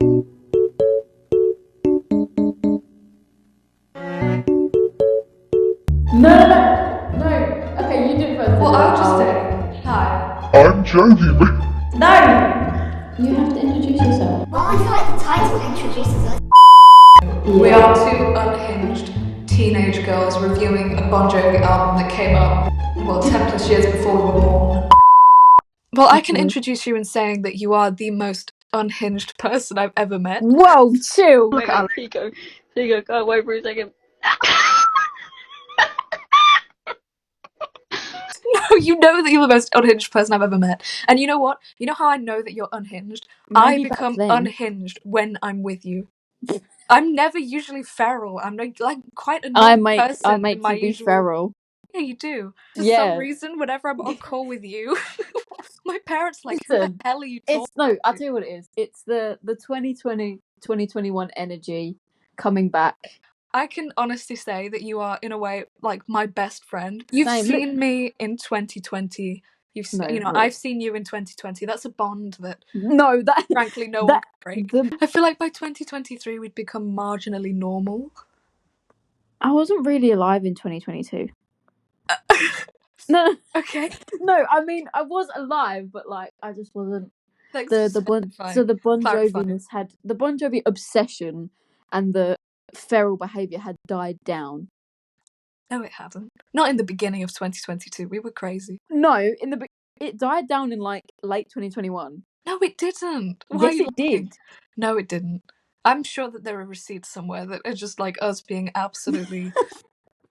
No. Okay, you do it first. Well, I'll just say hi. I'm Jovi. No. You have to introduce yourself. Well, I feel like the title introduces us. We are two unhinged teenage girls reviewing a Bon Jovi album that came out, 10 plus years before we were born. Well, I can introduce you in saying that you are the most unhinged person I've ever met. Whoa, chill. Look, Alex. Here you go, go away for a second. No, you know that you're the most unhinged person I've ever met. And you know what? You know how I know that you're unhinged? I Maybe back become then. unhinged when I'm with you. I'm never usually feral. I'm like quite a I normal person. make in my you be usual... feral. Yeah, you do. For Yeah. some reason, whenever I'm on call with you, my parents are like, who the Listen, hell are you talking I'll to? tell you what it is. It's the 2020, 2021 energy coming back. I can honestly say that you are, in a way, like my best friend. You've Same. seen me in 2020. I've seen you in 2020. That's a bond that, frankly, no one can break. I feel like by 2023 we'd become marginally normal. I wasn't really alive in 2022. No. Okay. No, I mean I was alive, but like I just wasn't. Like, The Bon Joviness had the Bon Jovi obsession and the feral behaviour had died down. No, it hasn't. Not in the beginning of 2022. We were crazy. No, it died down in like late 2021. No, it didn't. Why Yes, it did. No, it didn't. I'm sure that there are receipts somewhere that are just like us being absolutely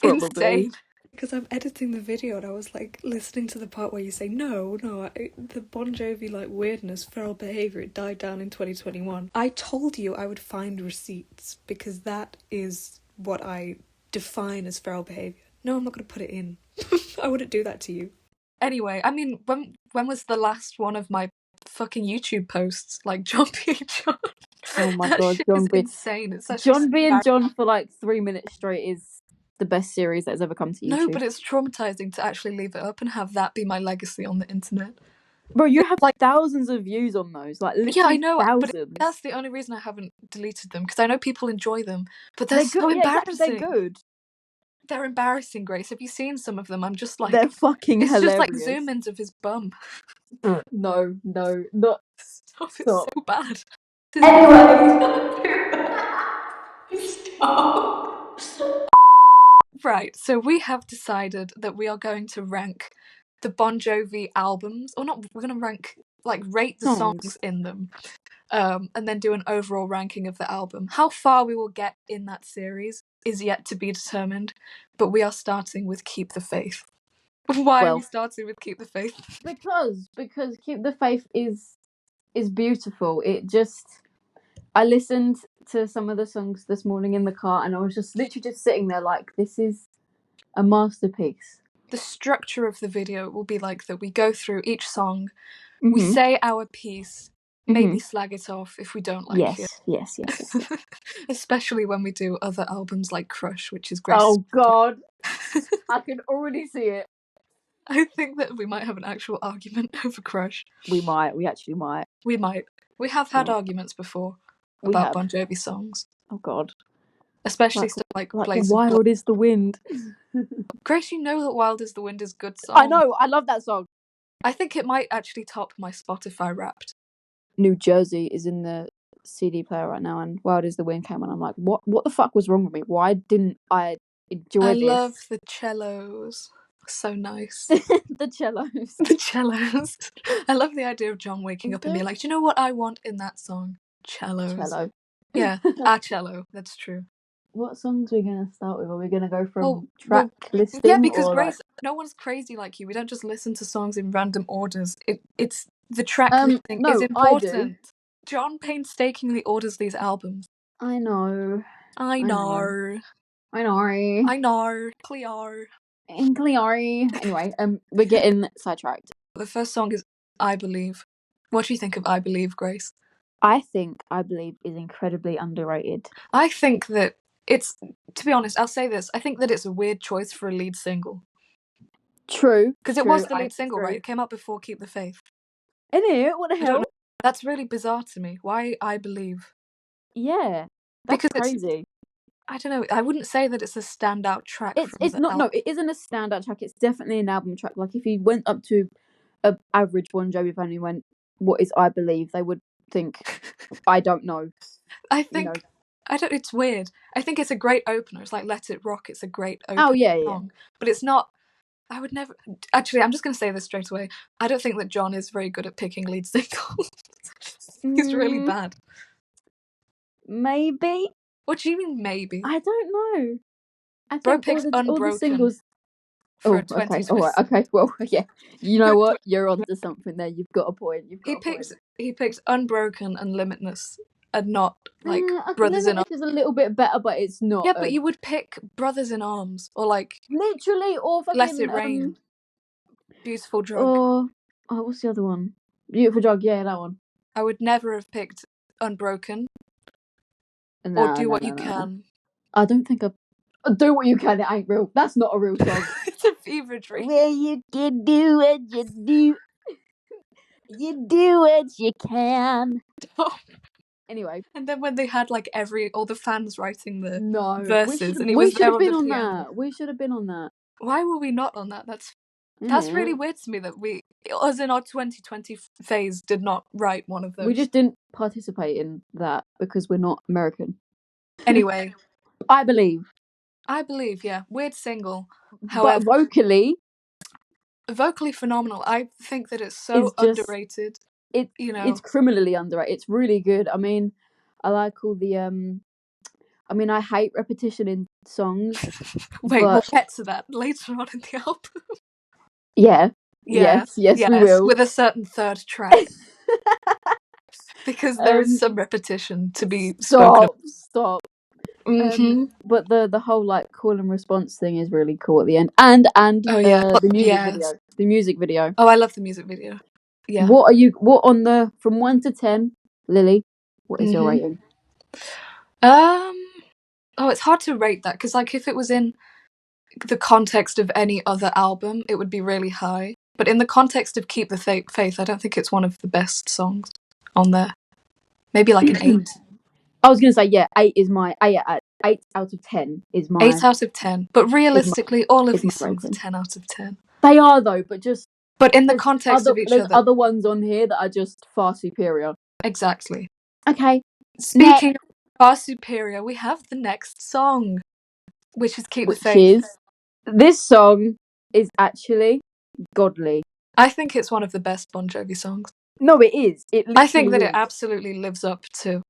insane. Because I'm editing the video and I was like listening to the part where you say, no, the Bon Jovi like weirdness, feral behaviour, it died down in 2021. I told you I would find receipts because that is what I define as feral behaviour. No, I'm not going to put it in. I wouldn't do that to you. Anyway, I mean, when was the last one of my fucking YouTube posts? Like John B. John. Oh my That god, shit John is B. insane. It's John B. and John for like 3 minutes straight is the best series that has ever come to YouTube. No, but it's traumatizing to actually leave it up and have that be my legacy on the internet. Bro, you have like thousands of views on those. Like literally, yeah, I know, thousands. but that's the only reason I haven't deleted them because I know people enjoy them. But they're good. so embarrassing. Yeah, exactly, they're good. They're embarrassing, Grace. Have you seen some of them? I'm just like, they're fucking it's hilarious. just like zoom-ins of his bum. No, not. Stop. It's so bad. Anyway, stop. Right, so we have decided that we are going to rank the Bon Jovi albums, or not, we're going to rate the songs in them, and then do an overall ranking of the album. How far we will get in that series is yet to be determined, but we are starting with Keep the Faith. Why are we starting with Keep the Faith? Because Keep the Faith is beautiful. I listened to some of the songs this morning in the car and I was just literally just sitting there like, this is a masterpiece. The structure of the video will be like that. We go through each song, we say our piece, maybe slag it off if we don't like it. Yes. Especially when we do other albums like Crush, which is great. Oh god. I can already see it. I think that we might have an actual argument over Crush. We actually might. We might. We have had arguments before about Bon Jovi songs. Oh god. Especially stuff like Blaze Wild of Blood. is the Wind. Grace, you know that Wild is the Wind is a good song. I know, I love that song. I think it might actually top my Spotify Wrapped. New Jersey is in the CD player right now and Wild is the Wind came on. I'm like, what the fuck was wrong with me? Why didn't I enjoy this? I love the cellos. So nice. The cellos. The cellos. I love the idea of John waking up and being like, do you know what I want in that song? Cellos. Cello. Yeah, a cello. That's true. What songs are we going to start with? Are we going to go from track listing? Yeah, because Grace, no one's crazy like you. We don't just listen to songs in random orders. It's the track listing is important. I do. John painstakingly orders these albums. I know. Clear. Anyway, we're getting sidetracked. The first song is I Believe. What do you think of I Believe, Grace? I think I Believe is incredibly underrated. I think that it's, to be honest, I'll say this, I think that it's a weird choice for a lead single. True. Because it was the lead single, right? It came out before Keep the Faith. Isn't it? What the hell? That's really bizarre to me. Why I Believe? Yeah, that's Because crazy. I don't know, I wouldn't say that it's a standout track from It's the not. No, album. it isn't a standout track. It's definitely an album track. Like if you went up to a average Bon Jovi fan who went, "What is I Believe?" they would think, "I don't know." I You think know. it's weird. I think it's a great opener. It's like Let It Rock. It's a great Oh opening yeah, yeah. song. But it's not. I would never. Actually, I'm just going to say this straight away. I don't think that John is very good at picking lead singles. He's really bad. Maybe. What do you mean, maybe? I don't know. I Bro think picks all the Unbroken singles. for Oh, a okay. 20s. All right. Okay. Well, yeah. You know what? You're onto something there. You've got a point. You've got a point. He picks Unbroken and Limitless, and not like Brothers in Arms. Limitless is a little bit better, but it's not. Yeah, but you would pick Brothers in Arms or like literally or fucking Let It Rain, Beautiful Drug. or what's the other one? Beautiful Drug. Yeah, that one. I would never have picked Unbroken or Do What You Can. I don't think I. Do What You Can. It ain't real. That's not a real song. It's a fever dream. Well, you can do what you do. You do what you can. Anyway. And then when they had like all the fans writing the verses, and we he was should there have on been the on piano. that. We should have been on that. Why were we not on that? That's really weird to me that us in our 2020 phase, did not write one of those. We just didn't participate in that because we're not American. Anyway. I believe, yeah. Weird single. However, but vocally phenomenal. I think that it's so underrated. It's criminally underrated. It's really good. I mean, I like all the I hate repetition in songs. Wait, we'll get to that later on in the album. Yeah. Yes, we will. With a certain third track. Because there is some repetition to be spoken of. Stop. Mm-hmm. But the whole like call and response thing is really cool at the end. And the music video. The music video. Oh, I love the music video. Yeah. What on the from 1 to 10, Lily? What is your rating? It's hard to rate that because like if it was in the context of any other album, it would be really high. But in the context of Keep the Faith, I don't think it's one of the best songs on there. Maybe like an 8. I was gonna say 8 is my 8 out of 10 is my 8 out of 10. But realistically, all of these songs are 10 out of 10. They are though, but in the context of each other, there's other ones on here that are just far superior. Exactly. Okay. Speaking of far superior, we have the next song, which is Keep the Faith. This song is actually godly. I think it's one of the best Bon Jovi songs. No, it is. I think that it absolutely lives up to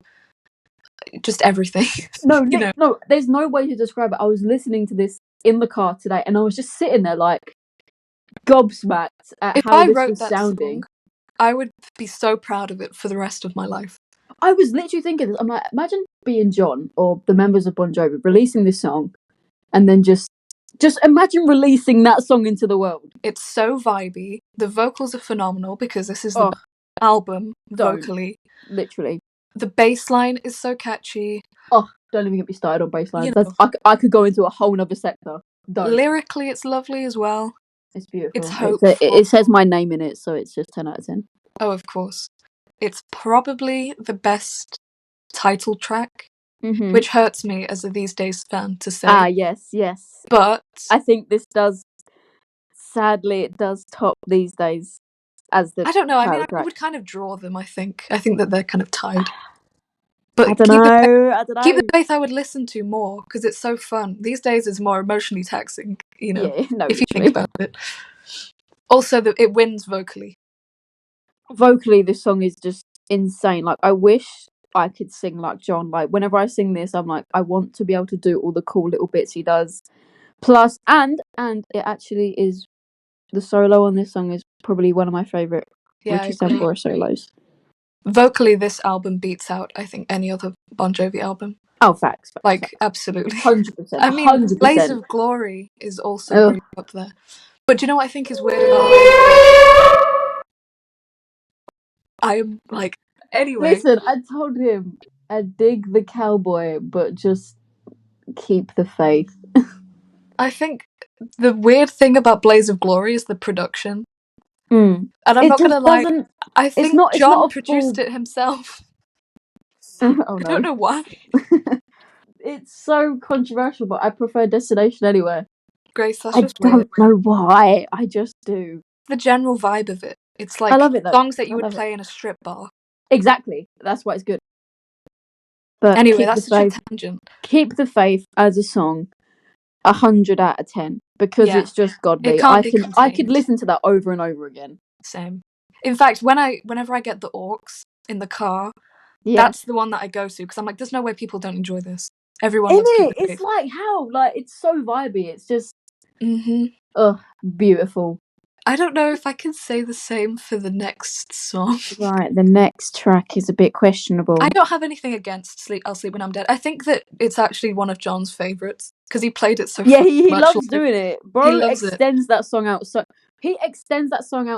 just everything. No, no, there's no way to describe it. I was listening to this in the car today, and I was just sitting there like gobsmacked at how this was sounding. Song, I would be so proud of it for the rest of my life. I was literally thinking this. I'm like, imagine being John or the members of Bon Jovi releasing this song, and then just imagine releasing that song into the world. It's so vibey. The vocals are phenomenal because this is the album vocally. Literally. The bass line is so catchy. Oh, don't even get me started on bass lines. I could go into a whole nother sector. Lyrically, it's lovely as well. It's beautiful. It's hopeful. It says my name in it, so it's just 10 out of 10. Oh, of course. It's probably the best title track, which hurts me as a These Days fan to say. Yes. But I think this does, sadly, it does top These Days as the I don't know, I mean, I would kind of draw them, I think. I think that they're kind of tied. But I don't know. Keep the Faith I would listen to more, because it's so fun. These Days is more emotionally taxing, if you think about it. Also, it wins vocally. Vocally, this song is just insane. Like, I wish I could sing like John. Like, whenever I sing this, I'm like, I want to be able to do all the cool little bits he does. Plus, and it actually is, the solo on this song is probably one of my favourite Richie Sambora solos. Vocally, this album beats out, I think, any other Bon Jovi album. Oh, facts. Like, absolutely. 100%. I mean, 100%. Blaze of Glory is also really up there. But do you know what I think is weird about I'm like, anyway. Listen, I told him I dig the cowboy, but just keep the faith. I think the weird thing about Blaze of Glory is the production. And I'm not going to lie, I think John produced it himself. Oh I don't no. know why. It's so controversial, but I prefer Destination Anywhere. Grace, that's I just don't weird. know why. I just do. The general vibe of it. It's I like love it though. songs that you I would love it. play in a strip bar. Exactly. That's why it's good. But Anyway, Keep the that's such a Faith. tangent. Keep the Faith as a song, 100 out of 10, because Yeah. it's just godly. It can't I be could contained. listen to that over and over again. Same. In fact, whenever I get the aux in the car, Yeah. that's the one that I go to because I'm like, there's no way people don't enjoy this. Everyone In loves Keep it, the it's Faith. like how it's so vibey. It's just Mm-hmm. beautiful. I don't know if I can say the same for the next song. Right, the next track is a bit questionable. I don't have anything against I'll Sleep When I'm Dead. I think that it's actually one of John's favourites because he played it so Yeah, he much loves live. doing it. He Bro loves extends that song out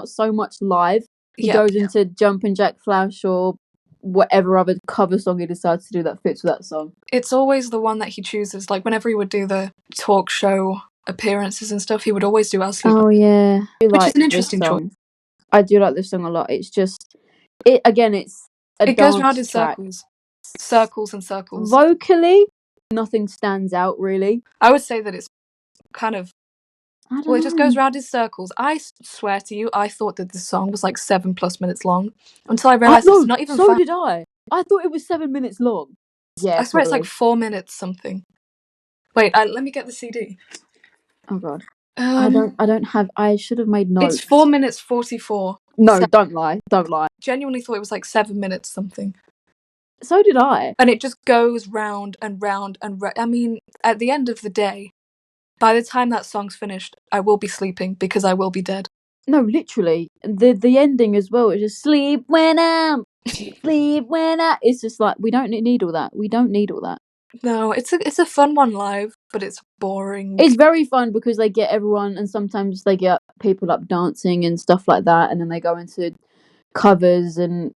so much live. He Yep. goes into Jumpin' Jack Flash or whatever other cover song he decides to do that fits with that song. It's always the one that he chooses. Like whenever he would do the talk show appearances and stuff, he would always do I'll Sleep. Oh yeah, Which is an interesting choice. I do like this song a lot. It's just it again. It's a It goes round in dance track. circles and circles. Vocally, nothing stands out really. I would say that it's kind of it just goes know. round in circles. I swear to you, I thought that this song was like 7+ minutes long until I realised it's not even. So did I. I thought it was 7 minutes long. Yeah, I swear probably. it's like 4 minutes something. Wait, let me get the CD. Oh god. I don't have. I should have made notes. It's 4 minutes 44. No, don't lie. Don't lie. Genuinely thought it was like 7 minutes something. So did I. And it just goes round and round and I mean, at the end of the day, by the time that song's finished, I will be sleeping because I will be dead. No, literally. The ending as well. It's just sleep when I'm sleep when I. It's just like we don't need all that. We don't need all that. No, it's a fun one live, but it's boring. It's very fun because they get everyone, and sometimes they get people up dancing and stuff like that, and then they go into covers and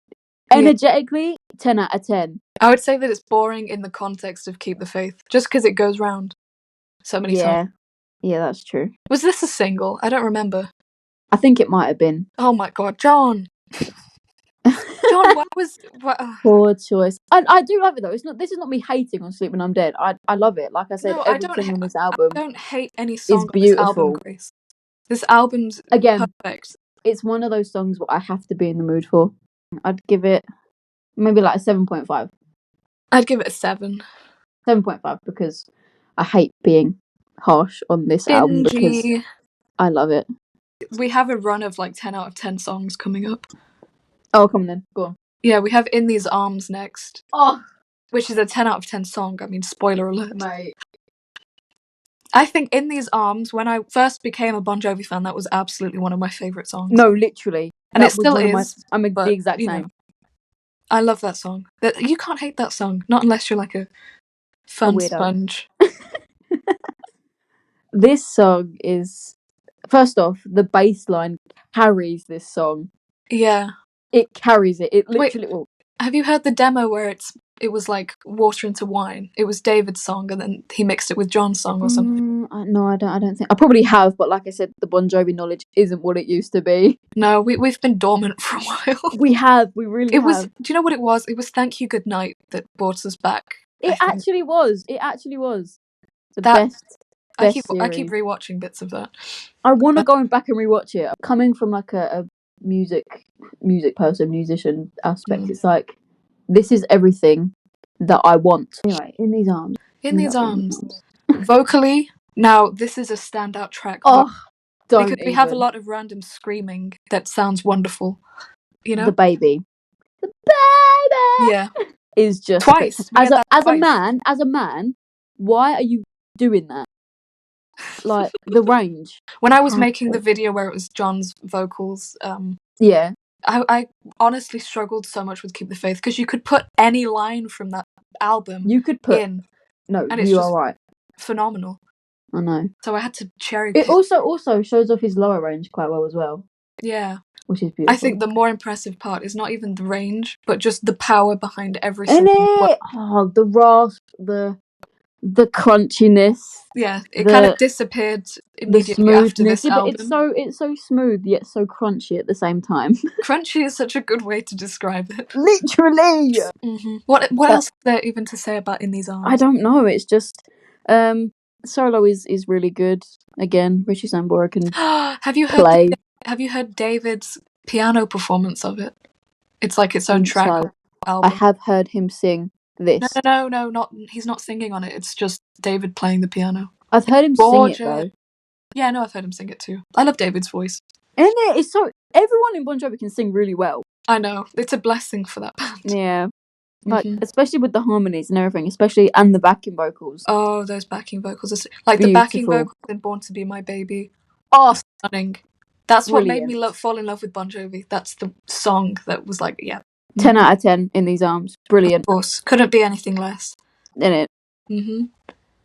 energetically 10 out of 10. I would say that it's boring in the context of Keep the Faith, just because it goes round so many times. Yeah, that's true. Was this a single? I don't remember. I think it might have been. Oh my god, John! John, Poor choice. I do love it though. This is not me hating on Sleep When I'm Dead. I love it. Like I said, no, everything on this album. I don't hate any song is beautiful. on this album, Grace. This album's perfect. It's one of those songs what I have to be in the mood for. I'd give it maybe like a 7.5. I'd give it a 7. 7.5 because I hate being harsh on this album because I love it. We have a run of like 10 out of 10 songs coming up. Oh, come on then. Go on. Yeah, we have In These Arms next. Oh! Which is a 10 out of 10 song. I mean, spoiler alert. Mate. I think In These Arms, when I first became a Bon Jovi fan, that was absolutely one of my favourite songs. No, literally. And it still is. I'm the exact same. I love that song. You can't hate that song. Not unless you're like a fun sponge. This song is... First off, the bass line carries this song. Yeah. It carries it. It literally... Wait, have you heard the demo where it was like Water into Wine? It was David's song and then he mixed it with John's song or something. No, I don't think... I probably have, but like I said, the Bon Jovi knowledge isn't what it used to be. No, we've been dormant for a while. We have. We really have. Do you know what it was? It was Thank You Good Night that brought us back. It actually was. The best I keep series. rewatching bits of that. I want to go back and rewatch it. Coming from like a music musician aspect, it's like this is everything that I want. Anyway, In These Arms. In These Arms. Vocally, now this is a standout track. Because we have a lot of random screaming that sounds wonderful. You know? The baby. Yeah. Is just twice. As a man, why are you doing that? Like the range. When I was making the video where it was John's vocals, I honestly struggled so much with Keep the Faith because you could put any line from that album in. No, and it's you just are right. Phenomenal. I know. So I had to cherry pick. It also shows off his lower range quite well as well. Yeah. Which is beautiful. I think the more impressive part is not even the range, but just the power behind every single word. Oh, the rasp, the the crunchiness. Yeah, it kind of disappeared The immediately after smoothness. this Yeah, but album. it's so smooth yet so crunchy at the same time. Crunchy is such a good way to describe it. Literally. What else is there even to say about In These Arms? I don't know. It's just solo is really good. Again, Richie Sambora can Have you play. Have you heard David's piano performance of it? It's like its own track on the album. I have heard him sing this. No, not he's not singing on it. It's just David playing the piano. I've heard him sing it though. Yeah, no, I've heard him sing it too. I love David's voice. Isn't it? It's so everyone in Bon Jovi can sing really well. I know. It's a blessing for that band. Yeah. Like especially with the harmonies and everything, especially and the backing vocals. Oh, those backing vocals. Like Beautiful. the backing vocals in Born to Be My Baby. Oh, stunning. That's brilliant. what made me fall in love with Bon Jovi. That's the song that was like, yeah. 10 out of 10 In These Arms. Brilliant. Of course. Couldn't be anything less. In it.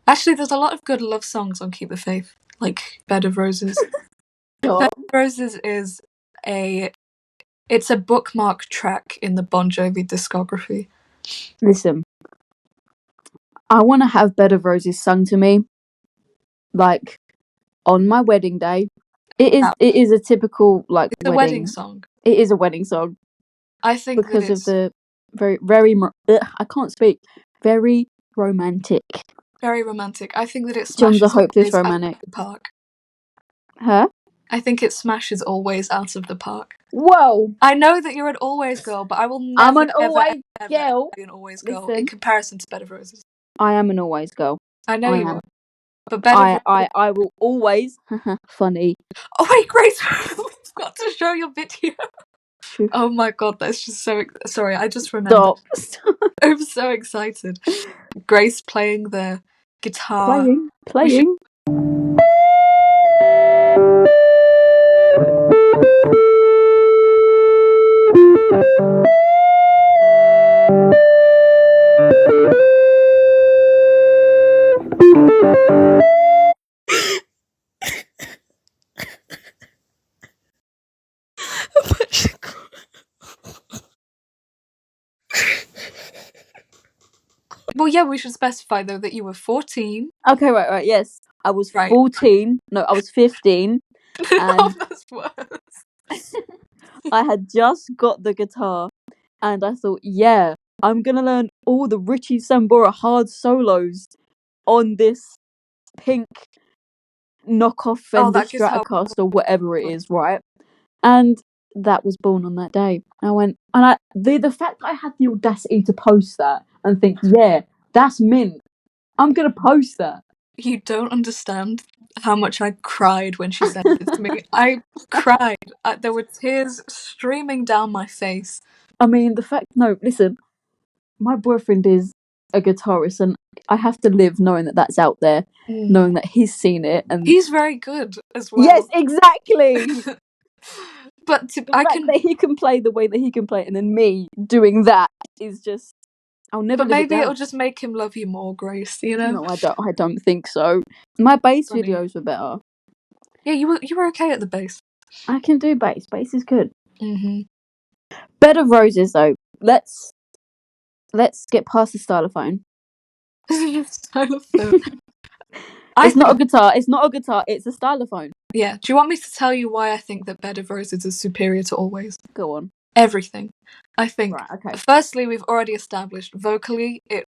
Actually, there's a lot of good love songs on Keep the Faith. Like Bed of Roses. Bed of Roses is it's a bookmark track in the Bon Jovi discography. Listen, I want to have Bed of Roses sung to me, like, on my wedding day. It is a typical, like, it's a wedding song. It is a wedding song. I think because of the very I can't speak. Very romantic. Very romantic. I think that it John's a smashes hopeless romantic. the park. Huh? I think it smashes Always out of the park. Whoa! I know that you're an Always girl, but I will never, I'm an ever, Always ever, girl. be an Always girl in comparison to Bed of Roses. I am an Always girl. I know you are. But Bed of Roses... I will always... funny. Oh wait, Grace! We've got to show your video. Oh my god, that's just so... Sorry, I just remembered. Stop. I'm so excited. Grace playing the guitar. Playing. Well, yeah, we should specify though that you were 14. Okay, right, yes. I was 14. No, I was 15. Oh, that's worse. I had just got the guitar and I thought, yeah, I'm gonna learn all the Richie Sambora hard solos on this pink knockoff Fender Stratocaster or whatever it is, right? And that was born on that day. I went, and the fact that I had the audacity to post that and think, yeah, that's mint. I'm gonna post that. You don't understand how much I cried when she sent it to me. I cried. There were tears streaming down my face. I mean, listen, my boyfriend is a guitarist and I have to live knowing that that's out there, knowing that he's seen it. And he's very good as well. Yes, exactly! But that he can play the way that he can play, and then me doing that is just... I'll never But live maybe it down. it'll just make him love you more, Grace, you know? No, I don't think so. My bass videos were better. Yeah, you were okay at the bass. I can do bass. Bass is good. Bed of Roses, though. Let's get past the stylophone. Stylophone. It's not a guitar. It's a stylophone. Yeah. Do you want me to tell you why I think that Bed of Roses is superior to Always? Go on. Everything. I think, right, okay. Firstly, we've already established vocally, it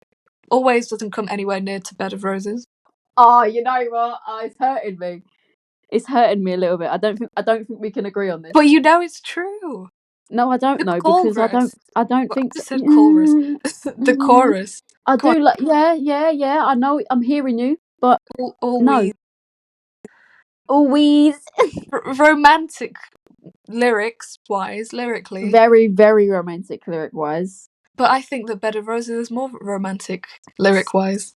Always doesn't come anywhere near to Bed of Roses. Oh, you know what? It's hurting me. It's hurting me a little bit. I don't think we can agree on this. But you know it's true. No, I don't know because I don't think I said chorus. The chorus. I do like yeah. I know I'm hearing you, but no. Always. Romantic lyrically. Very, very romantic lyric wise. But I think that Bed of Roses is more romantic lyric wise.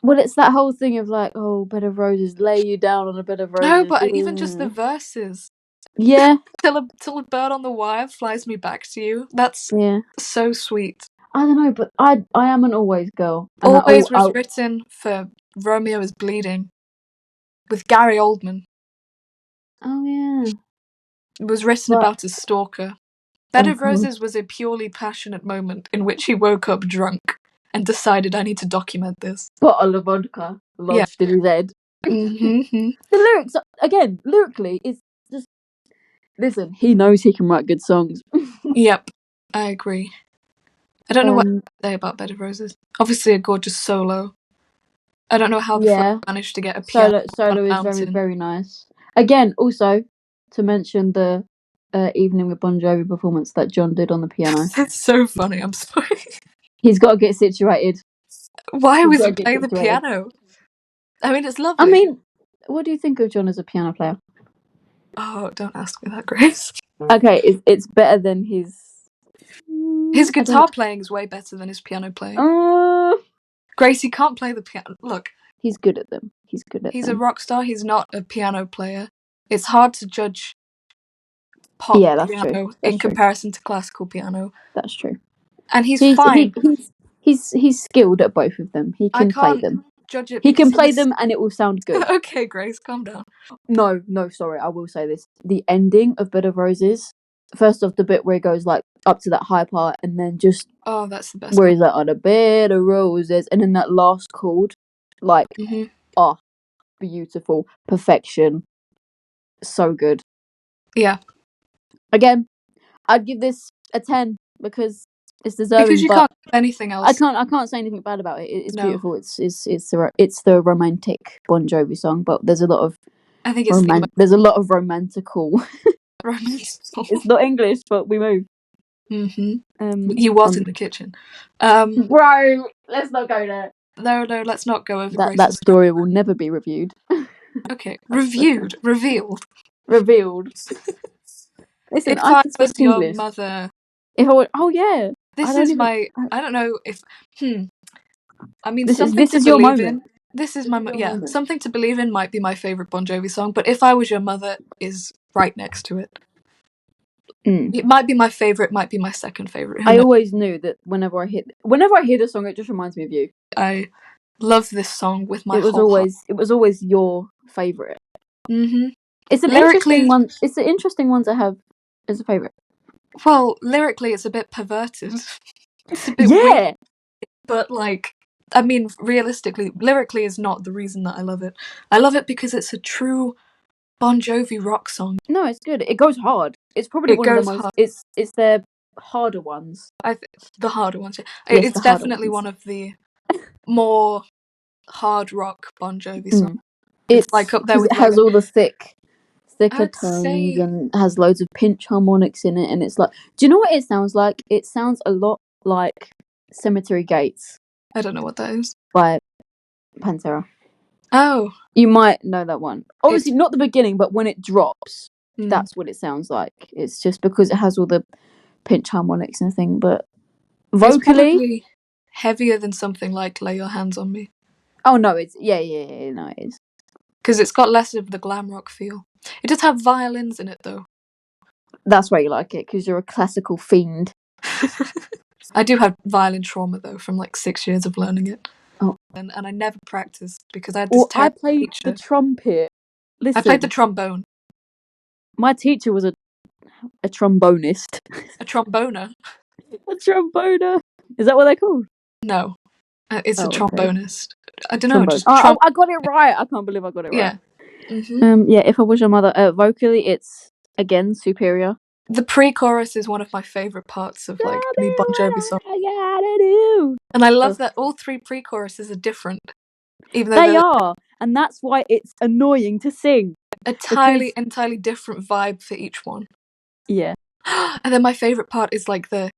Well, it's that whole thing of like, oh, Bed of Roses, lay you down on a bed of roses. No, but even just the verses. Yeah. Till a bird on the wire flies me back to you. That's so sweet. I don't know, but I am an Always girl. Always was written for Romeo is Bleeding with Gary Oldman. Oh, yeah. It was written about a stalker. Bed of Roses was a purely passionate moment in which he woke up drunk and decided I need to document this. Bottle of vodka lodged in his head. Mm-hmm. The lyrics, again, lyrically, is just... Listen, he knows he can write good songs. Yep, I agree. I don't know what Um, to say about Bed of Roses. Obviously a gorgeous solo. I don't know how the yeah, fuck managed to get a piano solo on a is very, mountain. very nice. Again, also, to mention the Evening with Bon Jovi performance that John did on the piano. That's so funny, I'm sorry. He's got to get situated. Why He's was gotta he get playing the situated. piano? I mean, it's lovely. I mean, what do you think of John as a piano player? Oh, don't ask me that, Grace. Okay, it's better than his... His I guitar don't... playing is way better than his piano playing. Grace, he can't play the piano. Look, he's good at them. He's good at he's them. a rock star. He's not a piano player. It's hard to judge pop Yeah, that's piano true. in comparison to classical piano. That's true. And he's fine. He's skilled at both of them. He I can play can't them. judge it He because can play he's... them and it will sound good. Okay, Grace, calm down. No, sorry, I will say this. The ending of Bed of Roses, first off, the bit where it goes like up to that high part and then just Oh, that's the best where part. he's like on a bed of roses and then that last chord, like, Mhm. oh, beautiful. Perfection. So good. Yeah. Again, I'd give this a 10 because it's deserving. Because you but can't do anything else. I can't say anything bad about it. It's No. beautiful. It's the romantic Bon Jovi song, but there's a lot of I think it's there's a lot of romantical. romantical. It's not English, but we move. He was in the kitchen. Bro, let's not go there. No, let's not go over That Grace's... story will never be reviewed. Okay, reviewed, revealed. Revealed. Listen, If I I can was speak your English. mother... If I were, oh yeah. This is my... I don't know if... I mean, This something is to your believe moment. in. This is my... your Yeah, moment. Something to Believe In might be my favourite Bon Jovi song, but If I Was Your Mother is right next to it. It might be my favourite, might be my second favourite. I always knew that whenever I hear the song, it just reminds me of you. I love this song with my It was whole heart. always your favourite. Mm-hmm. It's an interesting one. It's an interesting one to have as a favourite. Well, lyrically, it's a bit perverted. It's a bit weird. But, like, I mean, realistically, lyrically is not the reason that I love it. I love it because it's a true Bon Jovi rock song. No, it's good. It goes hard. It's probably one of the most... It's their harder ones. The harder ones. Yes, it's the harder definitely ones. one of the more hard rock Bon Jovi songs. It's like up there with... It has all the thicker I'd tones say... and has loads of pinch harmonics in it, and it's like... Do you know what it sounds like? It sounds a lot like Cemetery Gates. I don't know what that is. By Pantera. Oh. You might know that one. Obviously, not the beginning, but when it drops, that's what it sounds like. It's just because it has all the pinch harmonics and thing, but vocally... It's probably heavier than something like Lay Your Hands On Me. Oh, no, it's... Yeah, no, it is. Because it's got less of the glam rock feel. It does have violins in it, though. That's why you like it, because you're a classical fiend. I do have violin trauma, though, from like 6 years of learning it. Oh. And I never practiced because I had this I played the trumpet. Listen, I played the trombone. My teacher was a trombonist. A tromboner? A tromboner. Is that what they're called? No. It's a trombonist. Okay. I don't know. I got it right. I can't believe I got it right. Yeah, If I Was Your Mother. Vocally, it's, again, superior. The pre-chorus is one of my favourite parts of like any Bon Jovi song. I gotta do. And I love that all three pre-choruses are different. Even though they are. And that's why it's annoying to sing. Entirely different vibe for each one. Yeah. And then my favourite part is like the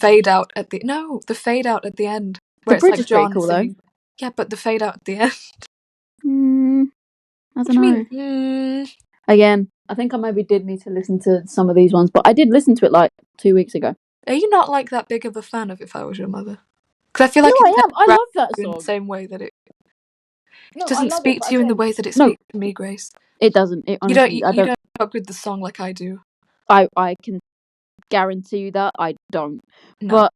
fade out at the... No, the fade out at the end. Where the bridge it's like is pretty cool, singing. though. Yeah, but the fade out at the end. I don't know. Again, I think I maybe did need to listen to some of these ones, but I did listen to it like 2 weeks ago. Are you not like that big of a fan of If I Was Your Mother? Because I feel like I am. I love that song. In the same way that it No, doesn't speak to you in the way that it speaks to me, Grace. It doesn't. It honestly, you don't fuck with the song like I do. I can guarantee you that I don't. No. But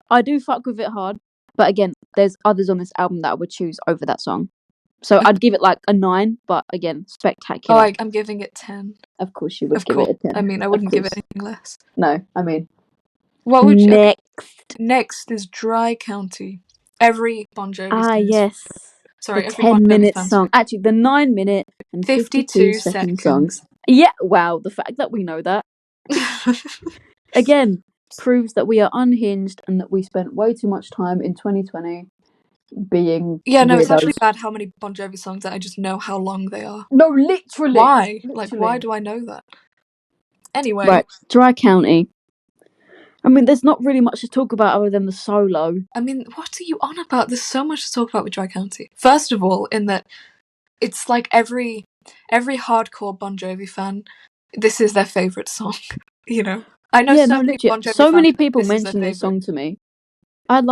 I do fuck with it hard. But again, there's others on this album that I would choose over that song. So I'd give it like a 9, but again, spectacular. Oh, I'm giving it 10. Of course you would give it a 10. I mean, I wouldn't give it anything less. No, I mean... What would you... Next. Next is Dry County. Every Bon Jovi song. Yes. Sorry, The every Bon 10-minute Jovi song. Actually, the 9-minute and 52 second songs. Yeah, wow. The fact that we know that, again, proves that we are unhinged and that we spent way too much time in 2020 being Yeah, no, it's actually weirdos. bad how many Bon Jovi songs that I just know how long they are. No, literally. Why? Literally. Like, why do I know that? Anyway. Right, Dry County. I mean, there's not really much to talk about other than the solo. I mean, what are you on about? There's so much to talk about with Dry County. First of all, in that it's like every hardcore Bon Jovi fan, this is their favourite song. You know? I know so many literally, Bon Jovi so fans, many people this is their mention this favourite. song to me. I'm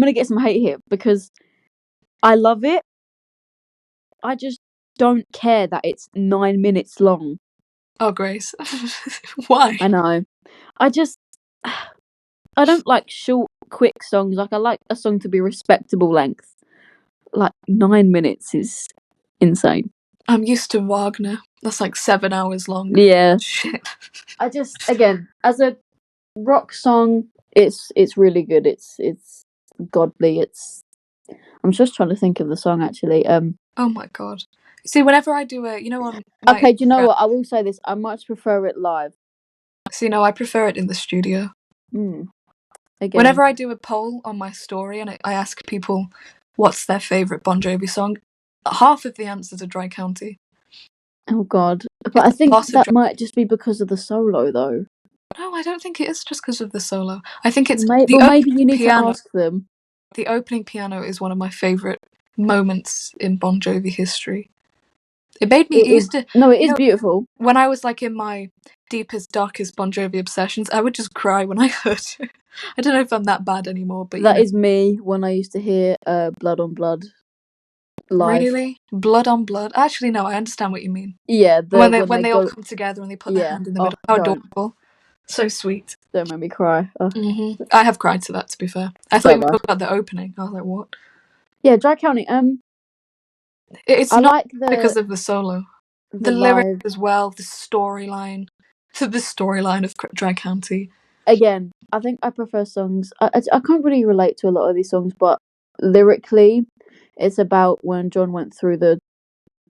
gonna get some hate here because I love it. I just don't care that it's 9 minutes long. Oh, Grace. Why? I know. I don't like short, quick songs. Like, I like a song to be respectable length. Like, 9 minutes is insane. I'm used to Wagner. That's like 7 hours long. Yeah. Shit. I just, again, as a rock song, it's really good. It's godly. I'm just trying to think of the song actually. Oh my god. See, whenever I do it, on my Okay, do you know Instagram, what? I will say this. I much prefer it live. see, no, I prefer it in the studio. Again. Whenever I do a poll on my story and I ask people what's their favourite Bon Jovi song, half of the answers are Dry County. Oh god. But I think that might just be because of the solo though. No, I don't think it is just because of the solo. I think it's maybe you need to ask them. The opening piano is one of my favourite moments in Bon Jovi history. It made me it is beautiful. When I was like in my deepest, darkest Bon Jovi obsessions, I would just cry when I heard it. I don't know if I'm that bad anymore, but that is me when I used to hear Blood on Blood live. Really? Blood on Blood? Actually, no, I understand what you mean. Yeah, when they all come together and they put their hand in the middle. How adorable. So sweet. Don't make me cry. I have cried to that, to be fair. I thought you were talking about the opening. I was like, what? Yeah, Dry County. It's not because of the solo. The lyrics as well, the storyline. The storyline of Dry County. Again, I think I prefer songs. I can't really relate to a lot of these songs, but lyrically, it's about when John went through the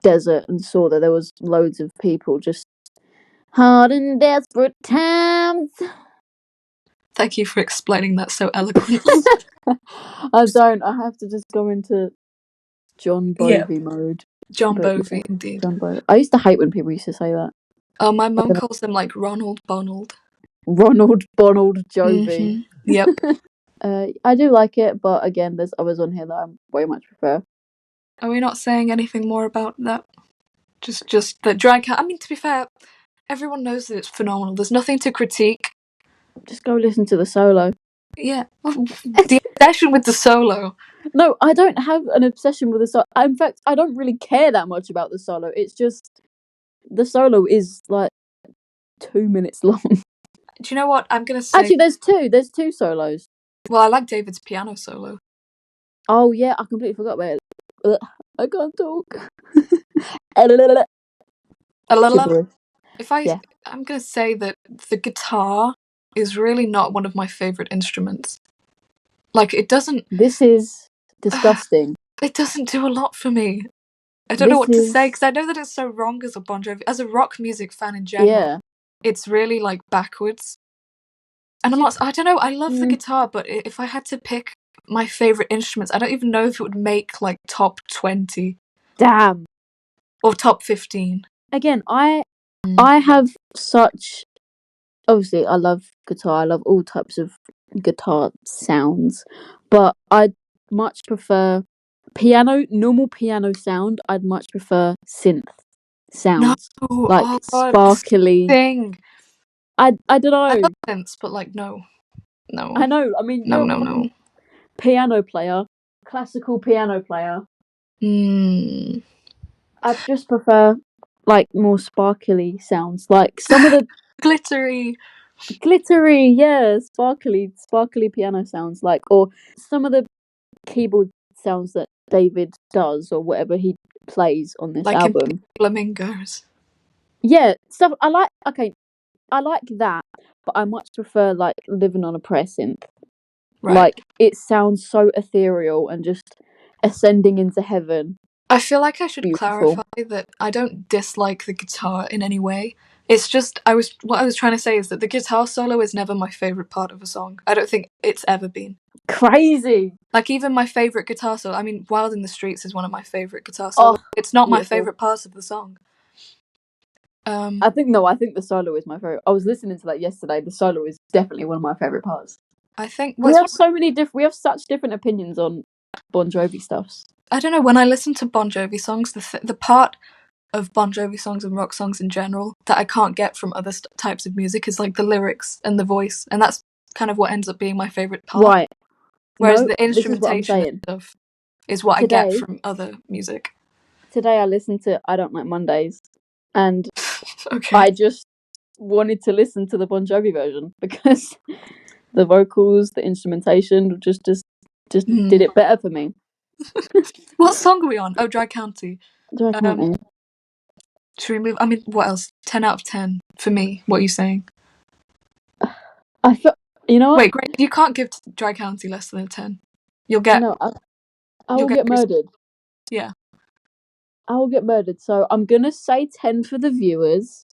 desert and saw that there was loads of people just hard and desperate times. Thank you for explaining that so eloquently. I don't. I have to just go into John Bovey mode. John Bovey, indeed. John Bovey. I used to hate when people used to say that. Oh, my mum calls them like Ronald Bonald. Ronald Bonald Jovi. Yep. I do like it, but again, there's others on here that I way much prefer. Are we not saying anything more about that? Just that Dry County. I mean, to be fair, everyone knows that it's phenomenal. There's nothing to critique. Just go listen to the solo. Yeah. The obsession with the solo. No, I don't have an obsession with the solo. In fact, I don't really care that much about the solo. It's just the solo is like 2 minutes long. Do you know what I'm gonna say? Actually, there's two. There's two solos. Well, I like David's piano solo. Oh yeah, I completely forgot about it. I can't talk. I'm gonna say that the guitar is really not one of my favourite instruments. Like, it doesn't... This is disgusting. It doesn't do a lot for me. I don't know what to say, because I know that it's so wrong as a Bon Jovi, as a rock music fan in general. Yeah. It's really, like, backwards. And I don't know, I love the guitar, but if I had to pick my favourite instruments, I don't even know if it would make, like, top 20. Damn. Or top 15. Again, I have such... Obviously, I love guitar. I love all types of guitar sounds. But I much prefer normal piano sound. I'd much prefer synth sounds. No, like sparkly. Thing. I don't know. I love synths, but like, no. I know. I mean, no. Piano player, classical piano player. I just prefer like more sparkly sounds, like some of the glittery, yeah, sparkly piano sounds, like, or some of the keyboard sounds that David does or whatever he plays on this album. In Flamingos. Yeah, stuff I like. Okay, I like that, but I much prefer like Living on a Prayer synth. Right. Like, it sounds so ethereal and just ascending into heaven. I feel like I should Beautiful. clarify that I don't dislike the guitar in any way. It's just what I was trying to say is that the guitar solo is never my favorite part of a song. I don't think it's ever been. Crazy. Like, even my favorite guitar solo, I mean, Wild in the Streets is one of my favorite guitar solos. It's not my beautiful. favorite part of the song. I think the solo is my favorite. I was listening to that yesterday. The solo is definitely one of my favorite parts. I think We have so many different. We have such different opinions on Bon Jovi stuffs. I don't know, when I listen to Bon Jovi songs, the part of Bon Jovi songs and rock songs in general that I can't get from other types of music is like the lyrics and the voice, and that's kind of what ends up being my favorite part. Right. Whereas No, the this is what I'm instrumentation and saying. stuff is what I get from other music. Today I listened to I Don't Like Mondays, and Okay. I just wanted to listen to the Bon Jovi version because the vocals, the instrumentation just did it better for me. What song are we on? Oh, Dry County. Dry County. Should we move? I mean, what else? 10 out of 10 for me. What are you saying? I feel, you know what? Wait, great. You can't give Dry County less than a 10. You'll get. No, I will get murdered. Yeah. I will get murdered. So I'm gonna say 10 for the viewers,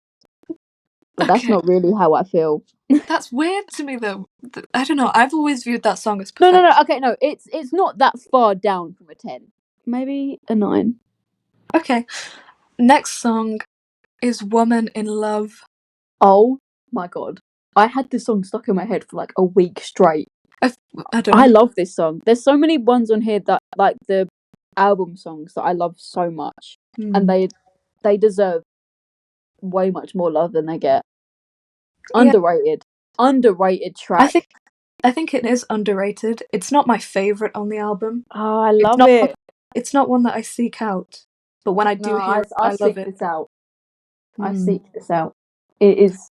but that's not really how I feel. That's weird to me, though. I don't know. I've always viewed that song as No. perfect. Okay, no. It's not that far down from a 10. Maybe a 9. Okay. Next song is Woman in Love. Oh my god. I had this song stuck in my head for like a week straight. I don't know. I love this song. There's so many ones on here that, like, the album songs that I love so much. And they deserve way much more love than they get. Underrated. Underrated track. I think it is underrated. It's not my favourite on the album. Oh, I love it. It's not one that I seek out. But when I do hear it, I love it. This out. I seek this out. It is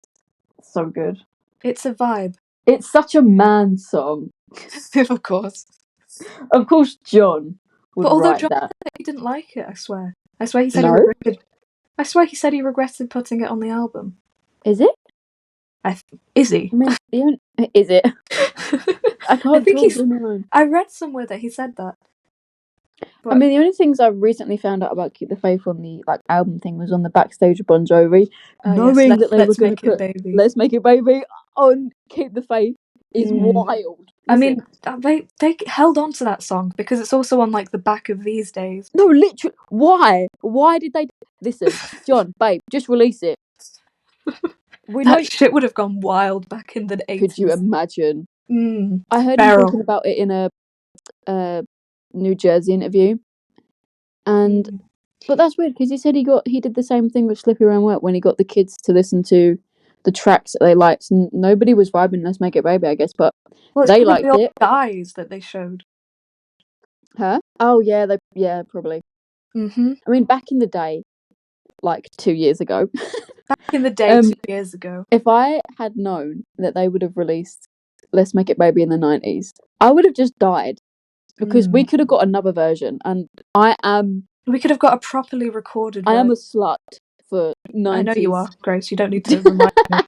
so good. It's a vibe. It's such a man song. Of course. Of course, John would write John that. He didn't like it, I swear. I swear he said No? he regretted. I swear he said he regretted putting it on the album. Is it? Is he? I mean, is it? I can't talk. I read somewhere that he said that. But, I mean, the only things I've recently found out about Keep the Faith on the album thing was on the backstage of Bon Jovi, knowing that they were going to put "Let's Make It Baby" on Keep the Faith is wild. Listen. I mean, they held on to that song because it's also on like the back of These Days. No, literally, why? Why did they? Listen, John, babe, just release it. That shit would have gone wild back in the 80s. Could you imagine? I heard him talking about it in a New Jersey interview, and but that's weird because he said he did the same thing with Slippy Around Wet when he got the kids to listen to the tracks that they liked. Nobody was vibing Let's Make It Baby, I guess, but they liked it. Guys that they showed. Huh? Oh yeah, probably. I mean, back in the day, like 2 years ago. Back in the day, 2 years ago. If I had known that they would have released Let's Make It Baby in the 90s, I would have just died. Because we could have got another version, and we could have got a properly recorded version. I am a slut for 90s. I know you are, Grace. You don't need to remind me.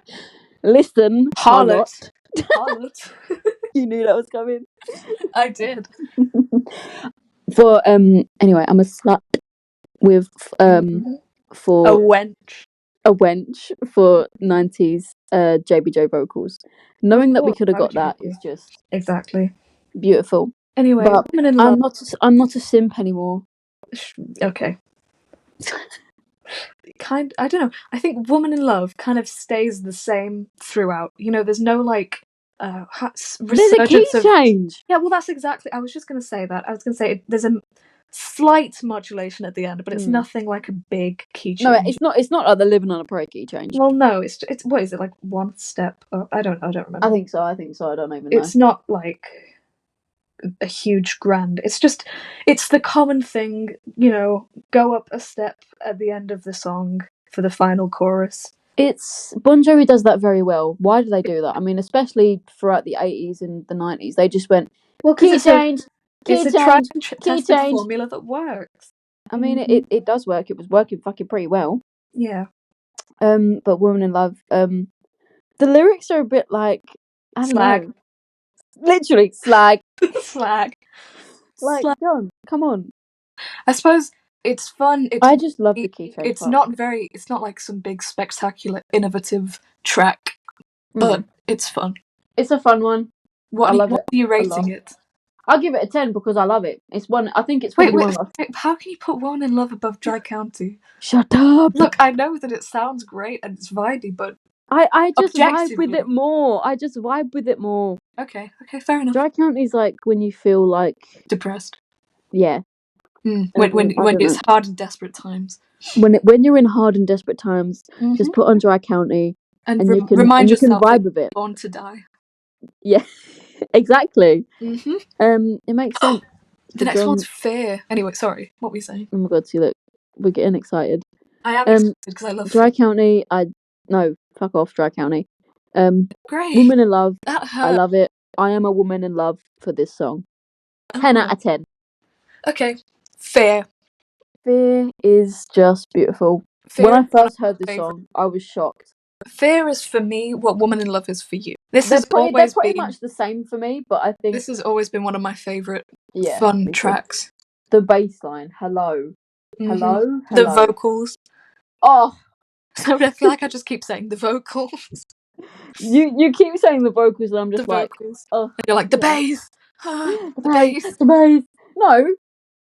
Listen, harlot. You knew that was coming. I did. For anyway, I'm a slut with for a wench for 90s JBJ vocals. Knowing that we could have got that is just exactly beautiful. Anyway, but I'm not a simp anymore. Okay. I don't know. I think Woman in Love kind of stays the same throughout. You know, there's no like there's a key change. Yeah, well, that's exactly. I was just going to say that. I was going to say there's a slight modulation at the end, but it's nothing like a big key change. No, it's not like they're living on a prayer key change. Well, no, it's what is it, like one step up? I don't remember. I think so. I don't even know. It's not like a huge grand. It's the common thing, you know, go up a step at the end of the song for the final chorus. It's Bon Jovi does that very well. Why do they do that? I mean, especially throughout the 80s and the 90s, they just went key change. It's a tried and tested formula that works. I mean, it does work. It was working fucking pretty well. Yeah. But Woman in Love, the lyrics are a bit like I don't know. Literally, slag. Slag. Like, Slag. John, come on. I suppose it's fun. I just love the key change It's part. not very. It's not like some big, spectacular, innovative track, but it's fun. It's a fun one. I love What it. are you rating it? I'll give it a 10 because I love it. It's one. I think it's probably one of my. How can you put One in Love above Dry County? Shut up. Look, I know that it sounds great and it's vibey, but I just vibe with objectively- it more. I just vibe with it more. okay, fair enough. Dry County's like when you feel like Depressed. yeah. When I don't it's know. hard and desperate times. When you're in hard and desperate times, just put on Dry County and you can remind you can yourself vibe with it. Born to Die. Yeah, exactly. Mm-hmm. It makes sense. The next one's Fear. Anyway, sorry, what were you saying? Oh my god, see, look, we're getting excited. I am excited because I love Dry Fear. County. No, fuck off, Dry County. Great. Woman in Love. That hurt. I love it. I am a woman in love for this song. 10 out of 10. Okay, Fear. Fear is just beautiful. Fear when I is one first of my heard this favourite. song, I was shocked. Fear is for me what Woman in Love is for you. They're pretty much the same for me, but I think this has always been one of my favourite me fun too. tracks. The bass line, hello. Hello. The vocals. Oh, Sorry, I feel like I just keep saying the vocals. you keep saying the vocals, and I'm just The like, vocals. oh, And you're like, the yeah. bass! The bass. No,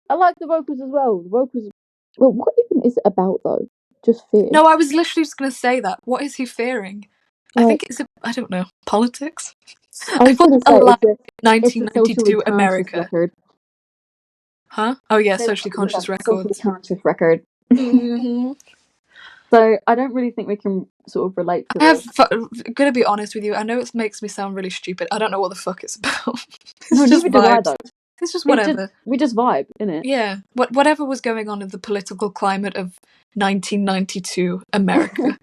I like the vocals as well. The vocals. Well, what even is it about though? Just fear. No, I was literally just going to say that. What is he fearing? I think it's, I don't know, politics? I was going to say, it's a socially 1992 conscious America. record. Huh? Oh yeah, socially conscious records. Socially conscious record. So I don't really think we can sort of relate to this. Gonna be honest with you, I know it makes me sound really stupid. I don't know what the fuck it's about. No, neither do I though. It's just whatever. We just vibe, innit? Yeah. Whatever was going on in the political climate of 1992 America,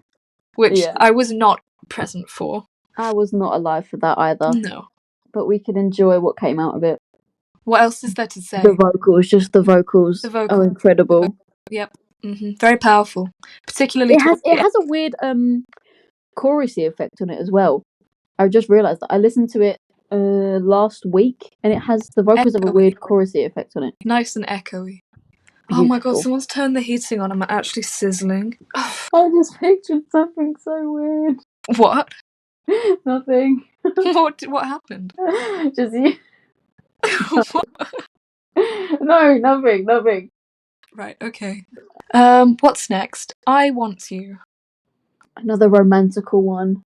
which I was not present for. I was not alive for that either. No. But we could enjoy what came out of it. What else is there to say? The vocals, just the vocals. are incredible. Yep. Very powerful. Particularly it has a weird chorusy effect on it as well. I just realised that I listened to it last week and it has the vocals have a weird chorusy effect on it. Nice and echoey. Beautiful. Oh my god, someone's turned the heating on. I'm actually sizzling. I just pictured something so weird. What? Nothing. What happened? Just you. No, nothing. Right, okay. What's next? I Want You. Another romantical one.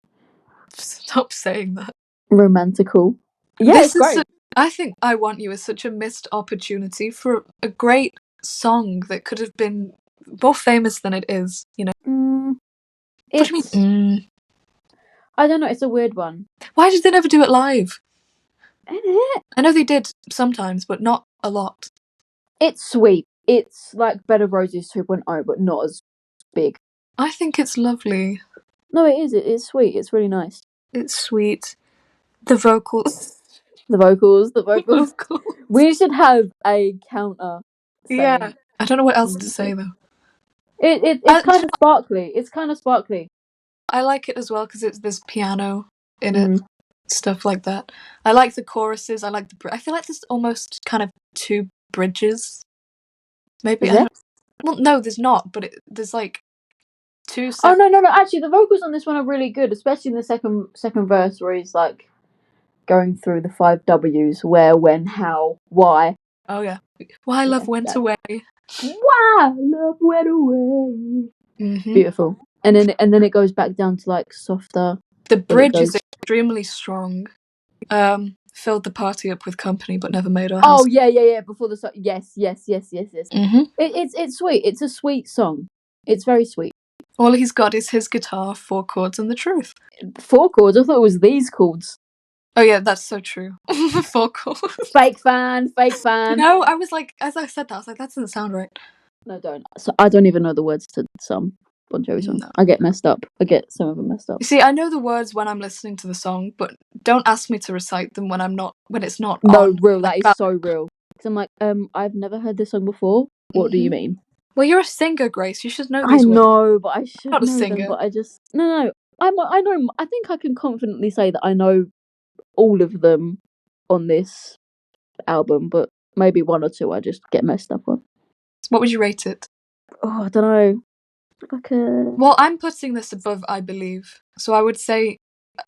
Stop saying that. Romantical. Yeah, it's great. I think I Want You is such a missed opportunity for a great song that could have been more famous than it is, you know. What do you mean? I don't know, it's a weird one. Why did they never do it live? I know they did sometimes, but not a lot. It's sweet. It's like Bed of Roses 2.0, but not as big. I think it's lovely. No, it is. It's sweet. It's really nice. It's sweet. The vocals. The vocals. We should have a counter. Yeah. I don't know what else to say though. It's kind of sparkly. It's kind of sparkly. I like it as well because there's piano in it, stuff like that. I like the choruses. I feel like there's almost kind of two bridges. Maybe. Well, no, there's not. But there's like two. Oh no! Actually, the vocals on this one are really good, especially in the second verse where he's like going through the 5 W's: where, when, how, why. Oh yeah. Why love went away. Why love went away. Beautiful. And then it goes back down to like softer. The bridge is extremely strong. Filled the party up with company, but never made our house. Oh yeah. Before the song, yes. It's sweet. It's a sweet song. It's very sweet. All he's got is his guitar, 4 chords, and the truth. 4 chords? I thought it was these chords. Oh yeah, that's so true. 4 chords. Fake fan. No, I was like, as I said that, I was like, that doesn't sound right. No, don't. So I don't even know the words to some Bon Jovi songs. No. I get messed up. I get some of them messed up. You see, I know the words when I'm listening to the song, but don't ask me to recite them when it's not no, on. Real. That is so real. Because I'm like, I've never heard this song before. What do you mean? Well, you're a singer, Grace. You should know these words. I know, but I should not know a singer. them. But I just no. I know. I think I can confidently say that I know all of them. on this album, but maybe one or two I just get messed up on. What would you rate it? Oh, I don't know. Like a Well, I'm putting this above I Believe, so I would say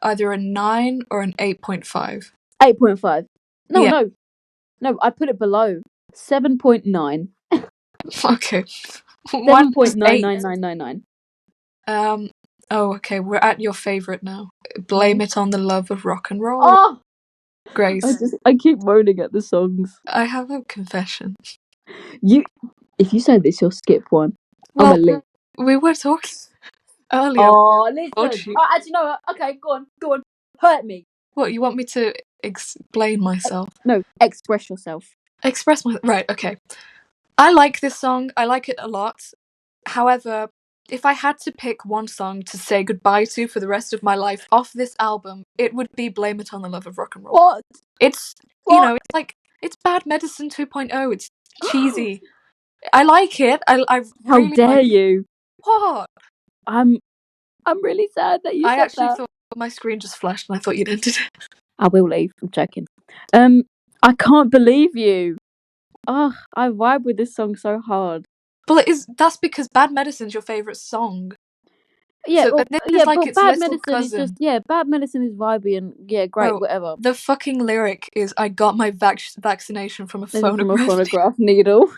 either a 9 or an 8.5. 8.5. No, Yeah. no. I put it below 7.9. Okay. One is 8. 7.99999. Oh, okay, we're at your favourite now. Blame It on the Love of Rock and Roll. Oh, Grace, I keep moaning at the songs. I have a confession. If you say this, you'll skip one. I'm Well, a leave. we were talking earlier. Oh, Told listen. you. Oh, actually, no. Okay, go on. Hurt me. What, you want me to explain myself? No, express yourself. Express my... Right, okay. I like this song. I like it a lot. However, if I had to pick one song to say goodbye to for the rest of my life off this album, it would be Blame It on the Love of Rock and Roll. What? It's, What? it's like, it's Bad Medicine 2.0. It's cheesy. I like it. I How really dare like you? What? I'm really sad that you I said actually that. thought my screen just flashed and I thought you'd ended it. I will leave. I'm joking. I can't believe you. Oh, I vibe with this song so hard. But that's because Bad Medicine's your favourite song. Yeah, So well, this yeah, is like but its Bad little Medicine is cousin. just Bad Medicine is vibey and great, Bro, whatever. the fucking lyric is I got my vaccination from a From a phonograph. phonograph needle.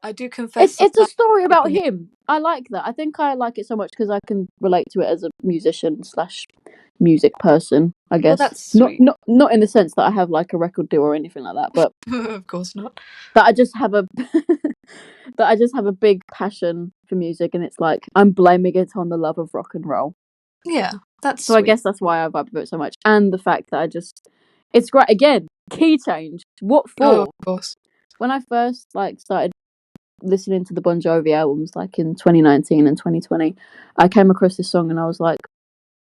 I do confess It's a that story about I'm him. I like that. I think I like it so much because I can relate to it as a musician slash music person. I guess that's sweet. not in the sense that I have like a record deal or anything like that, but Of course not. that I just have a that I just have a big passion for music, and it's like I'm blaming it on the love of rock and roll. Yeah, that's So sweet. I guess that's why I vibe with it so much, and the fact that it's great. Again, key change. What for? Oh, of course. When I first started listening to the Bon Jovi albums, like in 2019 and 2020, I came across this song and I was like,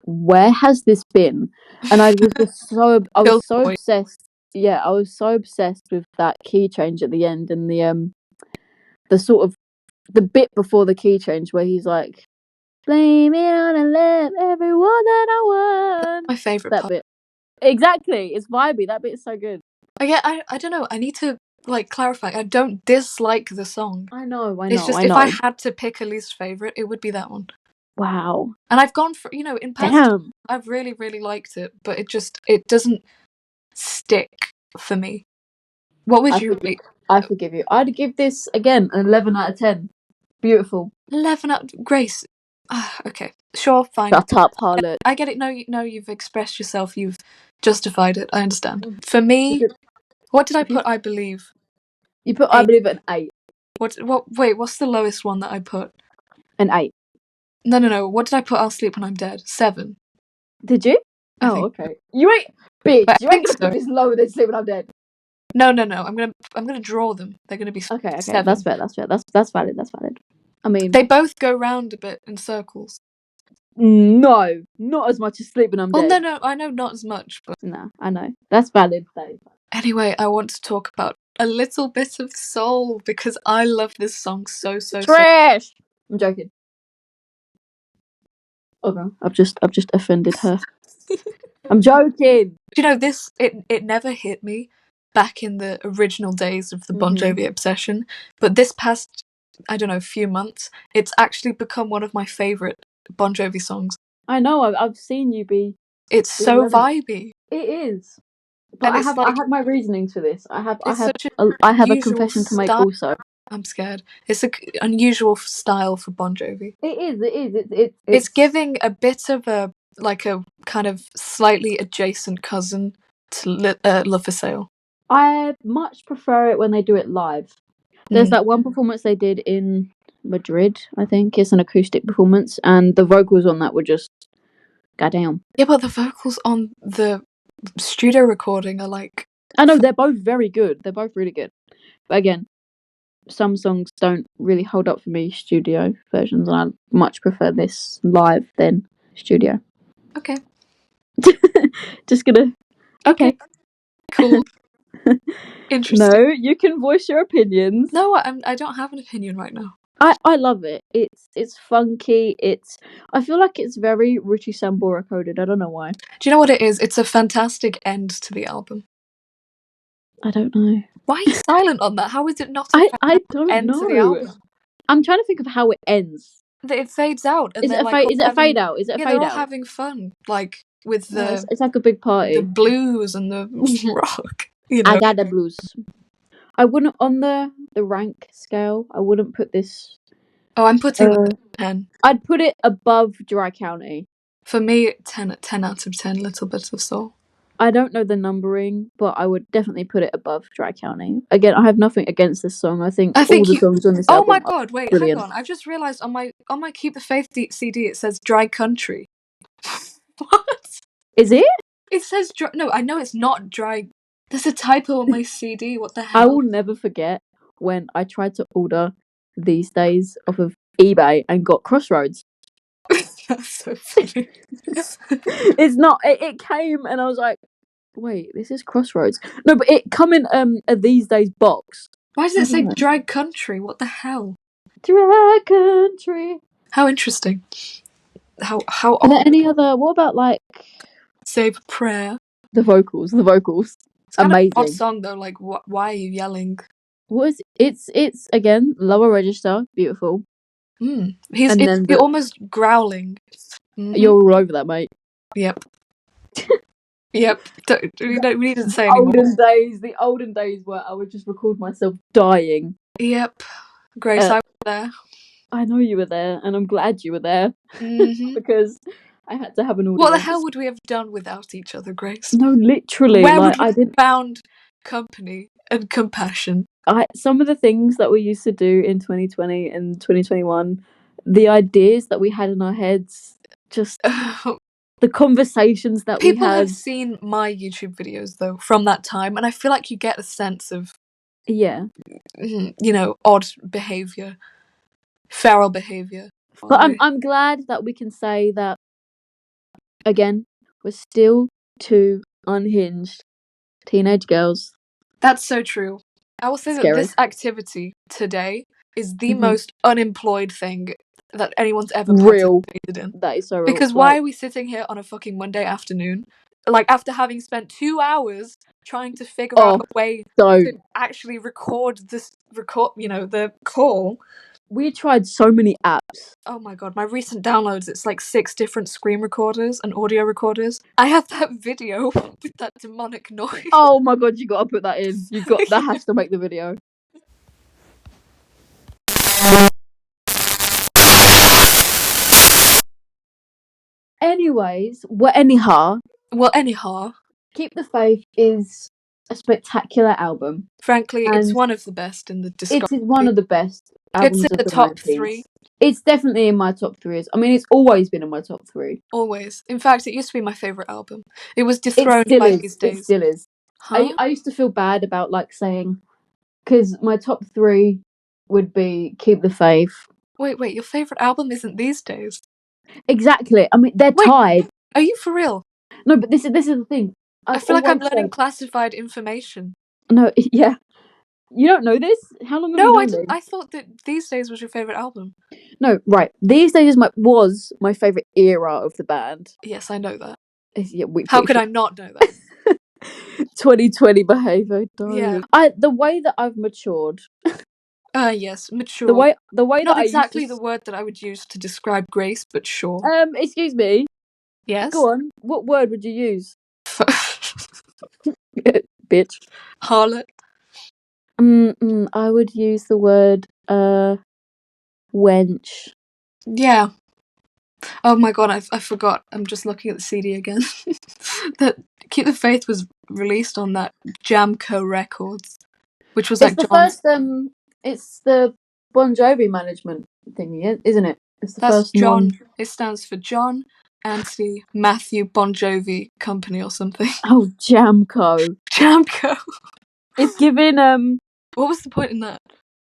"Where has this been?" And I was just I was so obsessed. Yeah, I was so obsessed with that key change at the end and the sort of the bit before the key change where he's like, "Blame it on a love, everyone that I want." My favourite That part. bit. Exactly. It's vibey. That bit is so good. I don't know. I need to clarify. I don't dislike the song. I know. It's just if I had to pick a least favourite, it would be that one. Wow. And I've gone for in past I've really, really liked it, but it doesn't stick for me. What would you rate? I forgive you. I'd give this again an 11 out of 10. Beautiful. 11 out. Grace. Okay, sure, fine. Shut up, harlot. I get it. No, you've expressed yourself. You've justified it. I understand. For me, what did I put? I Believe. You put I Believe at an 8. Wait, what's the lowest one that I put? An 8. No. What did I put? I'll Sleep When I'm Dead. 7. Did you? Oh, okay. You ain't, bitch. But You ain't gonna put this lower than Sleep When I'm Dead. No. I'm gonna draw them. They're gonna be Okay. 7. That's fair. That's valid. I mean, they both go round a bit in circles. No, not as much as Sleep When I'm Dead. Well, no, I know not as much, but no, I know that's valid. Anyway, I want to talk about a little bit of soul because I love this song so. Trash. I'm joking. Okay, I've just offended her. I'm joking. This it never hit me back in the original days of the Bon Jovi obsession, but this past few months, it's actually become one of my favorite Bon Jovi songs. I know. I've seen you be. It's so vibey. It is. But I have my reasonings for this. I have a confession to make also. I'm scared. It's an unusual style for Bon Jovi. It is. It's giving a bit of a kind of slightly adjacent cousin to Love for Sale. I much prefer it when they do it live. There's that one performance they did in Madrid, I think. It's an acoustic performance, and the vocals on that were just goddamn. Yeah, but the vocals on the studio recording are like... I know, they're both very good. They're both really good. But again, some songs don't really hold up for me, studio versions, and I much prefer this live than studio. Okay. Just gonna... Okay. Cool. Interesting. No, you can voice your opinions. No, I don't have an opinion right now. I love it. It's funky. I feel like it's very Richie Sambora coded. I don't know why. Do you know what it is? It's a fantastic end to the album. I don't know. Why are you silent on that? How is it not I don't end to the know. album? I'm trying to think of how it ends. That it fades out, and Is it they're a like fade? all Is it a having, fade out? Is it a yeah, they're fade all out? having fun, like with Yeah, the it's like a big party. blues and the rock. You know, I got the blues. I wouldn't on the rank scale. I wouldn't put this. oh, I'm putting like 10. I'd put it above Dry County. For me, 10 out of 10. Little bits of soul. I don't know the numbering, but I would definitely put it above Dry County. Again, I have nothing against this song. I think all the songs on this Oh album my are god! Wait, brilliant. hang on. I've just realized on my Keep the Faith CD it says Dry Country. What? Is it? It says dry. No, I know it's not dry. There's a typo on my CD. What the I hell? will never forget when I tried to order These Days off of eBay and got Crossroads. That's so funny. It's not. It came and I was like, wait, this is Crossroads. No, but it come in a These Days box. Why does it say Dry Country? What the hell? Dry Country. How interesting. How Are there odd. any other? What about like Save a prayer. the vocals? The vocals, It's kind amazing. of an odd song though. Like, why are you yelling? What is it's again lower register, beautiful. He's And then almost growling. You're all over that, mate. Yep. Yep. We needn't say anymore. The olden days where I would just record myself dying. Yep. Grace, I was there. I know you were there, and I'm glad you were there because I had to have an audience. What the hell would we have done without each other, Grace? No, literally. Where like, would we I didn't found company and compassion? Some of the things that we used to do in 2020 and 2021, the ideas that we had in our heads, just the conversations that People we had. have seen my YouTube videos though from that time, and I feel like you get a sense of odd behavior, feral behavior. But I'm glad that we can say that again. We're still two unhinged teenage girls. That's so true. I will say that this activity today is the most unemployed thing that anyone's ever participated in. That is so real. Because why are we sitting here on a fucking Monday afternoon, like after having spent 2 hours trying to figure out a way to actually record the call? We tried so many apps. Oh my god, my recent downloads, it's like 6 different screen recorders and audio recorders. I have that video with that demonic noise. Oh my god, you gotta put that in. That has to make the video. Anyhow, Keep the Faith is a spectacular album. Frankly, it's one of the best in the discography. It is one of the best albums it's in of the the top 90s. 3. It's definitely in my top 3. I mean, it's always been in my top 3. Always. In fact, it used to be my favourite album. It was dethroned by These Days. It still is. Huh? I used to feel bad about like saying, because my top 3 would be Keep the Faith. Wait, your favourite album isn't These Days? Exactly. I mean, they're tied. Are you for real? No, but this is the thing. I feel like I'm learning classified information. No, yeah. You don't know this? How long have you known I didn't. me? I thought that These Days was your favourite album. No, right. These Days was my favourite era of the band. Yes, I know that. Yeah, how could I not know that? 2020 behaviour. Yeah. The way that I've matured. Yes, mature. The way not that exactly I used the word that I would use to describe Grace, but sure. Excuse me. Yes. Go on. What word would you use? Bitch. Harlot. I would use the word wench. Yeah. Oh my god, I forgot. I'm just looking at the CD again. That Keep the Faith was released on that Jamco Records, which was it's it's the Bon Jovi management thingy, isn't it? It's the first John. It stands for John Anthony Matthew Bon Jovi Company or something. Oh, Jamco. Jamco. It's given What was the point in that?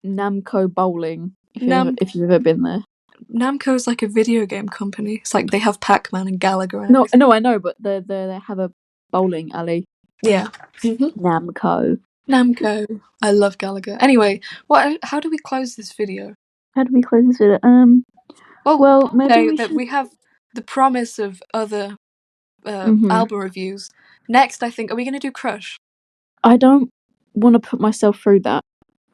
Namco Bowling. If you've ever been there. Namco is like a video game company. It's like they have Pac-Man and Gallagher. And no, I know, but they have a bowling alley. Yeah. Namco. I love Gallagher. Anyway, how do we close this video? Maybe we have the promise of other album reviews. Next, I think, are we going to do Crush? I don't want to put myself through that.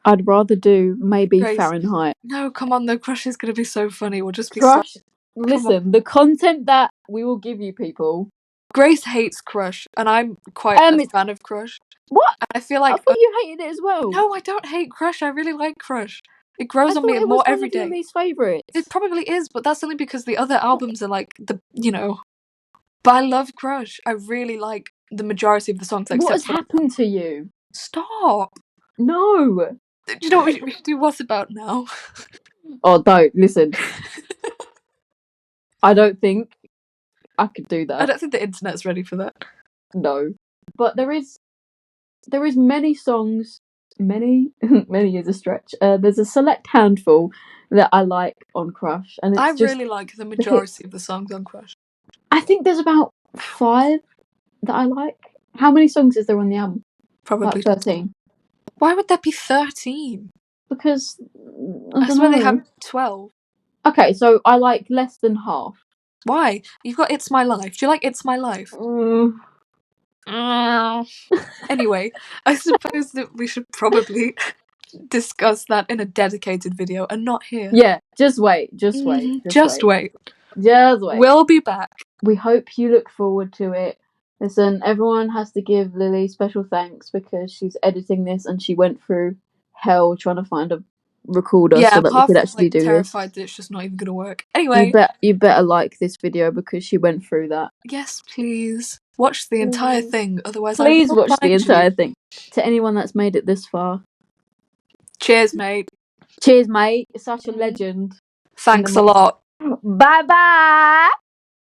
I'd rather do maybe Grace. Fahrenheit. No, come on, the Crush is going to be so funny. We'll just be Crush. Listen, the content that we will give you, people. Grace hates Crush, and I'm quite a fan of Crush. What? And I feel like I thought you hated it as well. No, I don't hate Crush. I really like Crush. It grows on me it more was every one of your day. least favourites. It probably is, but that's only because the other albums are like But I love Crush. I really like the majority of the songs. What has happened to you? Stop. No. Do you know what we should do? What's about now? Oh, don't listen. I don't think I could do that. I don't think the internet's ready for that. No, but there is many songs. Many is a stretch. There's a select handful that I like on Crush, and I really like the majority of the songs on Crush. I think there's about 5 that I like. How many songs is there on the album? Probably about 13. Why would there be 13? Because I swear they have 12. Okay, so I like less than half. Why? You've got It's My Life. Do you like It's My Life? Anyway, I suppose that we should probably discuss that in a dedicated video and not here. Yeah, just wait. Just wait. We'll be back. We hope you look forward to it. Listen, everyone has to give Lily special thanks because she's editing this and she went through hell trying to find a recorder so that we could actually do terrified this. that it's just not even going to work. Anyway, you better like this video because she went through that. Yes, please. Watch the entire thing, otherwise please I will watch the entire you. thing. To anyone that's made it this far. Cheers, mate. Cheers, mate. You're such a legend. Thanks a lot. Bye-bye.